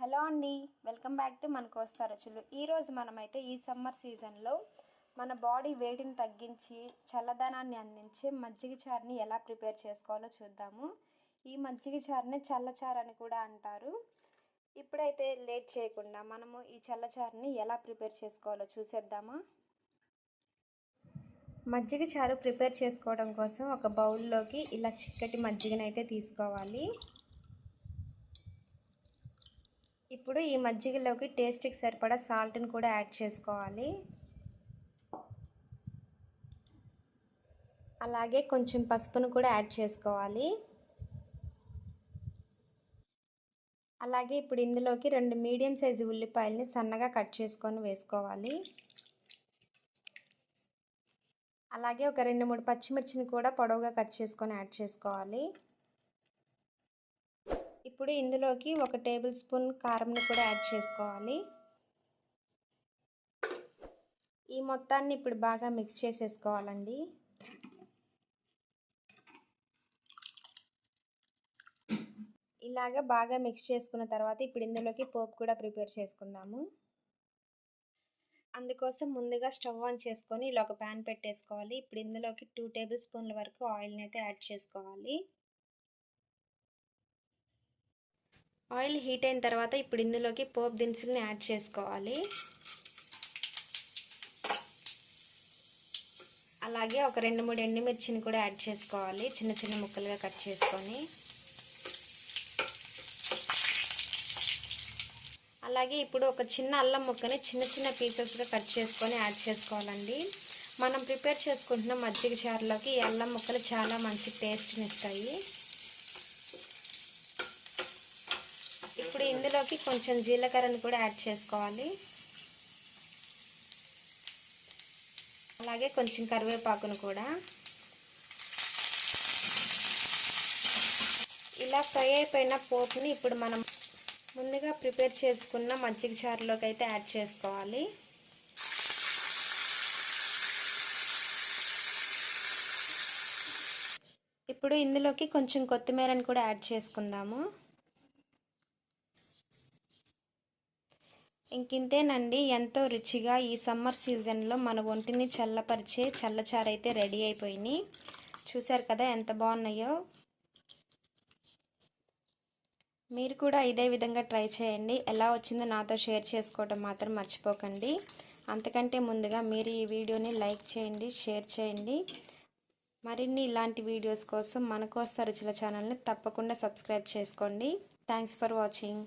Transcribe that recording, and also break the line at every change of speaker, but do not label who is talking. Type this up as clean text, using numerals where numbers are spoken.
Hello అండి, welcome back to మన కోస్తా రుచులు. ఈరోజు మనమైతే ఈ సమ్మర్ సీజన్లో మన బాడీ వేడిని తగ్గించి చల్లదనాన్ని అందించే మజ్జిగ చారుని ఎలా ప్రిపేర్ చేసుకోవాలో చూద్దాము. ఈ మజ్జిగ చారుని చల్లచారు అని కూడా అంటారు. ఇప్పుడైతే లేట్ చేయకుండా మనము ఈ చల్లచారుని ఎలా ప్రిపేర్ చేసుకోవాలో చూసేద్దామా. మజ్జిగ చారు ప్రిపేర్ చేసుకోవడం కోసం ఒక బౌల్లోకి ఇలా చిక్కటి మజ్జిగనైతే తీసుకోవాలి. ఇప్పుడు ఈ మజ్జిగలోకి టేస్ట్కి సరిపడా సాల్ట్ని కూడా యాడ్ చేసుకోవాలి. అలాగే కొంచెం పసుపును కూడా యాడ్ చేసుకోవాలి. అలాగే ఇప్పుడు ఇందులోకి 2 మీడియం సైజు ఉల్లిపాయలని సన్నగా కట్ చేసుకొని వేసుకోవాలి. అలాగే ఒక 2-3 పచ్చిమిర్చిని కూడా పొడవుగా కట్ చేసుకొని యాడ్ చేసుకోవాలి. ఇప్పుడు ఇందులోకి 1 టేబుల్ స్పూన్ కారంని కూడా యాడ్ చేసుకోవాలి. ఈ మొత్తాన్ని ఇప్పుడు బాగా మిక్స్ చేసేసుకోవాలండి. ఇలాగ బాగా మిక్స్ చేసుకున్న తర్వాత ఇప్పుడు ఇందులోకి పోపు కూడా ప్రిపేర్ చేసుకుందాము. అందుకోసం ముందుగా స్టవ్ ఆన్ చేసుకొని ఇలా ఒక ప్యాన్ పెట్టేసుకోవాలి. ఇప్పుడు ఇందులోకి 2 టేబుల్ స్పూన్ల వరకు ఆయిల్ని అయితే యాడ్ చేసుకోవాలి. ఆయిల్ హీట్ అయిన తర్వాత ఇప్పుడు ఇందులోకి పోపు దినుసులను యాడ్ చేసుకోవాలి. అలాగే ఒక 2-3 ఎండుమిర్చిని కూడా యాడ్ చేసుకోవాలి, చిన్న చిన్న ముక్కలుగా కట్ చేసుకొని. అలాగే ఇప్పుడు ఒక చిన్న అల్లం ముక్కని చిన్న చిన్న పీసెస్గా కట్ చేసుకొని యాడ్ చేసుకోవాలండి. మనం ప్రిపేర్ చేసుకుంటున్న మజ్జిగ చారులోకి ఈ అల్లం ముక్కలు చాలా మంచి టేస్ట్ని ఇస్తాయి. ఇప్పుడు ఇందులోకి కొంచెం జీలకర్రను కూడా యాడ్ చేసుకోవాలి. అలాగే కొంచెం కరివేపాకును కూడా. ఇలా ఫ్రై అయిపోయిన పోపుని ఇప్పుడు మనం ముందుగా ప్రిపేర్ చేసుకున్న మజ్జిగ చారులోకి అయితే యాడ్ చేసుకోవాలి. ఇప్పుడు ఇందులోకి కొంచెం కొత్తిమీరని కూడా యాడ్ చేసుకుందాము. ఇంకింతేనండి, ఎంతో రుచిగా ఈ సమ్మర్ సీజన్లో మన ఒంటిని చల్లపరిచే చల్లచారు అయితే రెడీ అయిపోయినాయి. చూసారు కదా ఎంత బాగున్నాయో. మీరు కూడా ఇదే విధంగా ట్రై చేయండి. ఎలా వచ్చిందో నాతో షేర్ చేసుకోవడం మాత్రం మర్చిపోకండి. అంతకంటే ముందుగా మీరు ఈ వీడియోని లైక్ చేయండి, షేర్ చేయండి. మరిన్ని ఇలాంటి వీడియోస్ కోసం మన కోస్తా రుచుల ఛానల్ని తప్పకుండా సబ్స్క్రైబ్ చేసుకోండి. Thanks for watching.